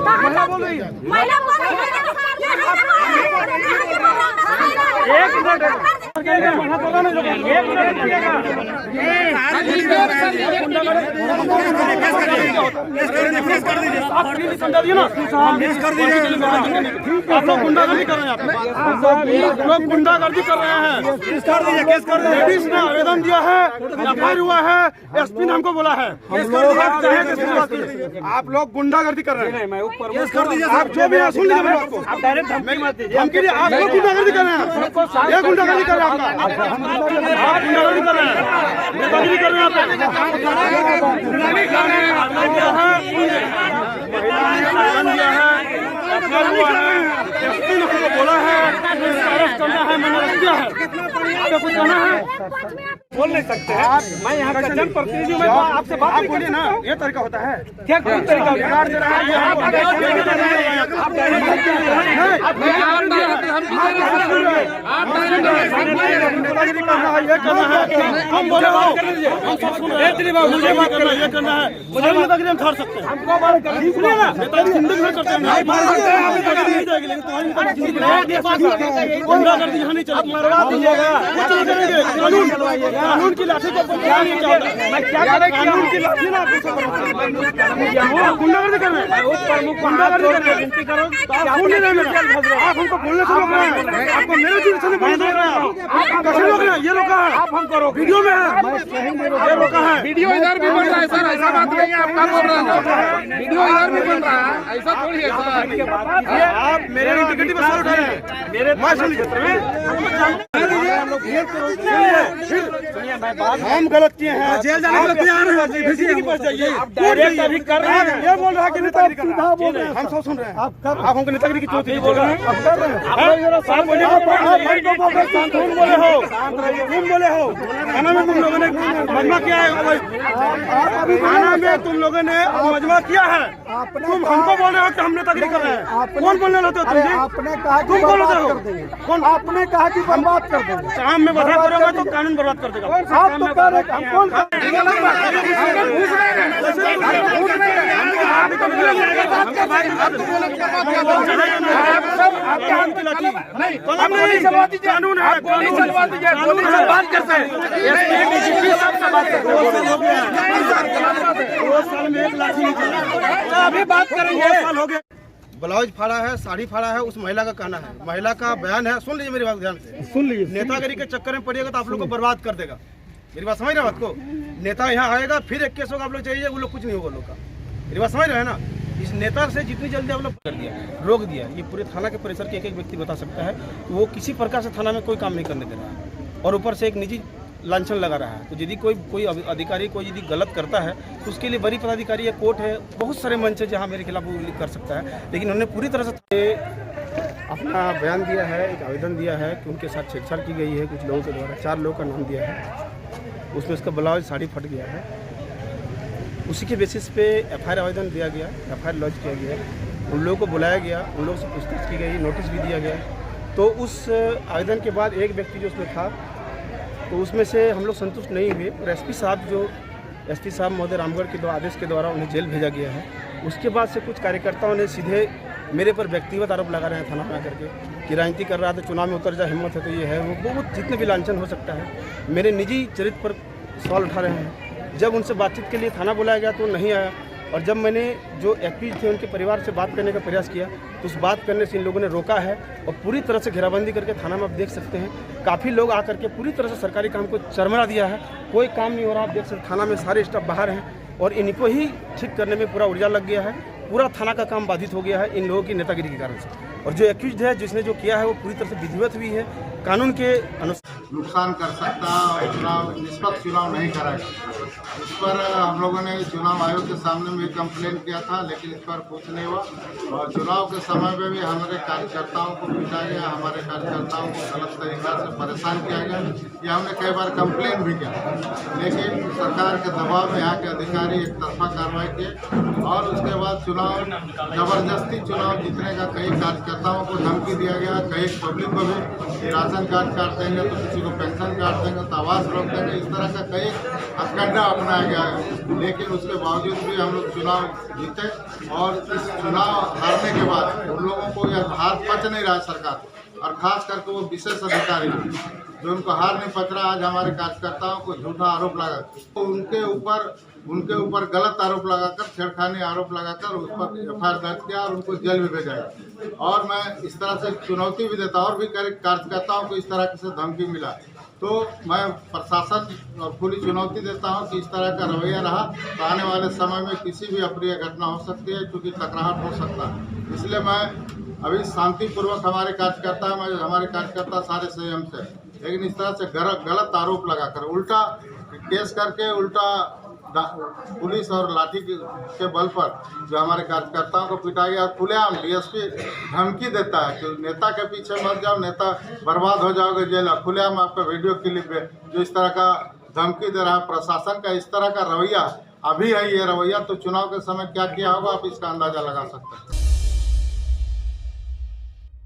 महिला बोल रही है। एक मिनट आप लोग गुंडागर्दी कर रहे हैं। आप लोग गुंडागर्दी कर रहे हैं। लेडीज ने आवेदन दिया है, एफआईआर हुआ है, एसपी ने हमको बोला है। आप लोग गुंडागर्दी कर रहे हैं। आप जो भी सुन लीजिए मेरी बात को। आप डायरेक्ट धमकी मत दीजिए। धमकी नहीं, आप लोग गुंडागर्दी कर रहे हैं। ये गुंडागर्दी कर रहे हैं। आप गुंडागर्दी कर रहे हैं। गुंडागर्दी कर रहे हैं। बोला है करना है, मैंने रख दिया है। आपको कुछ कहना है बोल नहीं सकते हैं। मैं यहाँ का जनप्रतिनिधि हूँ, मैं आपसे बात बोलिए ना। ये तरीका होता है क्या? कौन तरीका बिगाड़ दे रहा है? हम बोले मुझे बात करना, ये करना है, मुझे नेतागिरी हम छाड़ सकते हैं। गुंडागर्दी यहाँ नहीं चलेगी। कानून की लाठी को कानून की लाठी ना गुंडागर्दी कर रहे हैं। गुंडागर्दी कर रहे हैं। आप हमको बोलने से रोक रहे हैं। आपको मेरे चीज से बोलने रोक रहे हैं। कैसे रोक रहे हैं? ये रोका है। आप हमको रोक वीडियो में है। ये रोका है। वीडियो इधर भी बन रहा है सर, ऐसा बात नहीं है। आप क्या बोल रहे हैं? वीडियो इधर भी बन रहा है, ऐसा थोड़ी है सर। आप मेरे इंटीग्रिटी पर सवाल उठा रहे हैं। मेरे हम गलत किए हैं, जेल जाने के लिए के पास जाइए। अभी कर रहे हैं। ये बोल रहा है कि नेतागिरी कर रहे हैं। हम सब सुन रहे हैं। आप हमको नेतागिरी की चोट बोल रहे हैं। आप कर रहे हैं। तुम बोले हो खाना में तुम लोगों ने मजमा किया है। खाना में तुम लोगों ने मजमा किया है। तुम हमको बोल रहे हो कि हम नेतागिरी कर रहे हैं। कौन बोलने लगते हो? आपने कहा तुम बोल रहे हो। कौन? आपने कहा कि बर्बाद कर देंगे। काम में बर्बाद करोगे तो कानून बर्बाद कर देगा। आप तो कह रहे हैं कौन? कानून है, बात करते हैं। अभी बात करेंगे। ब्लाउज फाड़ा है, साड़ी फाड़ा है, उस महिला का कहना है। महिला का बयान है। सुन लीजिए मेरी बात ध्यान से। सुन लीजिए। नेतागिरी के चक्कर में पड़िएगा तो आप लोग को बर्बाद कर देगा। मेरी बात समझ रहे हैं? बात को नेता यहाँ आएगा, फिर एक केस होगा, आप लोग चाहिए, वो लोग कुछ नहीं होगा लोग का। मेरी बात समझ रहे हैं ना? इस नेता से जितनी जल्दी आप लोग कर दिया, रोक दिया। ये पूरे थाना के परिसर के एक व्यक्ति बता सकता है कि वो किसी प्रकार से थाना में कोई काम नहीं करने दे रहा है और ऊपर से एक निजी लांछन लगा रहा है। तो यदि कोई अधिकारी कोई यदि गलत करता है तो उसके लिए बड़ी पदाधिकारी है, कोर्ट है, बहुत सारे मंच है जहाँ मेरे खिलाफ वो कर सकता है। लेकिन उन्होंने पूरी तरह से अपना बयान दिया है, एक आवेदन दिया है कि उनके साथ छेड़छाड़ की गई है कुछ लोगों के द्वारा। 4 लोगों का नाम दिया है, उसमें उसका ब्लाउज साड़ी फट गया है। उसी के बेसिस पे एफआईआर आवेदन दिया गया, एफआईआर लॉन्च किया गया। उन लोगों को बुलाया गया, उन लोगों से पूछताछ की गई, नोटिस भी दिया गया। तो उस आवेदन के बाद एक व्यक्ति जो उसमें था तो उसमें से हम लोग संतुष्ट नहीं हुए और एसपी साहब महोदय रामगढ़ के आदेश के द्वारा उन्हें जेल भेजा गया है। उसके बाद से कुछ कार्यकर्ताओं ने सीधे मेरे पर व्यक्तिगत आरोप लगा रहे हैं थाना में आकर के कि राजनीति कर रहा था, चुनाव में उतर जा, हिम्मत है तो ये है वो बहुत जितने भी लांछन हो सकता है मेरे निजी चरित्र पर सवाल उठा रहे हैं। जब उनसे बातचीत के लिए थाना बुलाया गया तो नहीं आया और जब मैंने जो एक्यूज थे उनके परिवार से बात करने का प्रयास किया तो उस बात करने से इन लोगों ने रोका है और पूरी तरह से घेराबंदी करके थाना में आप देख सकते हैं काफ़ी लोग आकर के पूरी तरह से सरकारी काम को चरमरा दिया है। कोई काम नहीं हो रहा, आप देख सकते थाना में सारे स्टाफ बाहर हैं और इनको ही ठीक करने में पूरा ऊर्जा लग गया है। पूरा थाना का काम बाधित हो गया है इन लोगों की नेतागिरी के कारण से। और जो एक्यूज है, जिसने जो किया है वो पूरी तरह से विधिवत भी है, कानून के अनुसार नुकसान कर सकता और निष्पक्ष चुनाव नहीं कराएगा। इस पर हम लोगों ने चुनाव आयोग के सामने भी कंप्लेन किया था, लेकिन इस पर कुछ नहीं हुआ। और चुनाव के समय में भी हमारे कार्यकर्ताओं को पीटा गया, हमारे कार्यकर्ताओं को गलत तरीका से परेशान किया गया। ये हमने कई बार कंप्लेन भी किया, लेकिन सरकार के दबाव में यहाँ के अधिकारी एक तरफा कार्रवाई किए और उसके बाद चुनाव जबरदस्ती चुनाव जीतने का कई कार्यकर्ताओं को धमकी दिया गया, कई पब्लिक को भी राशन कार्ड काट देंगे तो किसी को पेंशन काट देंगे तो आवास रोक देंगे। इस तरह का कई हथकंडा बनाया गया है, लेकिन उसके बावजूद भी हम लोग चुनाव जीते। और इस चुनाव हारने के बाद उन लोगों को यह हार पच नहीं रहा है सरकार, और खास करके वो विशेष अधिकारी जो उनको हार नहीं पच रहा। आज हमारे कार्यकर्ताओं को झूठा आरोप लगा, तो उनके ऊपर गलत आरोप लगाकर, छेड़खानी आरोप लगाकर उस पर एफआईआर दर्ज किया और उनको जेल में भेजा गया। और मैं इस तरह से चुनौती भी देता, और भी कार्यकर्ताओं को इस तरह से धमकी मिला, तो मैं प्रशासन और पूरी चुनौती देता हूं कि इस तरह का रवैया रहा तो आने वाले समय में किसी भी अप्रिय घटना हो सकती है, क्योंकि टकराहट हो सकता है। इसलिए मैं अभी शांतिपूर्वक हमारे कार्यकर्ता सारे संयम से, लेकिन इस तरह से गलत आरोप लगाकर, उल्टा केस करके, उल्टा पुलिस और लाठी के बल पर जो हमारे कार्यकर्ताओं को पिटाई, और खुलेआम डीएसपी धमकी देता है कि नेता के पीछे मत जाओ, नेता बर्बाद हो जाओगे, जेल। खुलेआम आपका वीडियो क्लिप है जो इस तरह का धमकी दे रहा है। प्रशासन का इस तरह का रवैया अभी है, ये रवैया तो चुनाव के समय क्या किया होगा आप इसका अंदाजा लगा सकते हैं।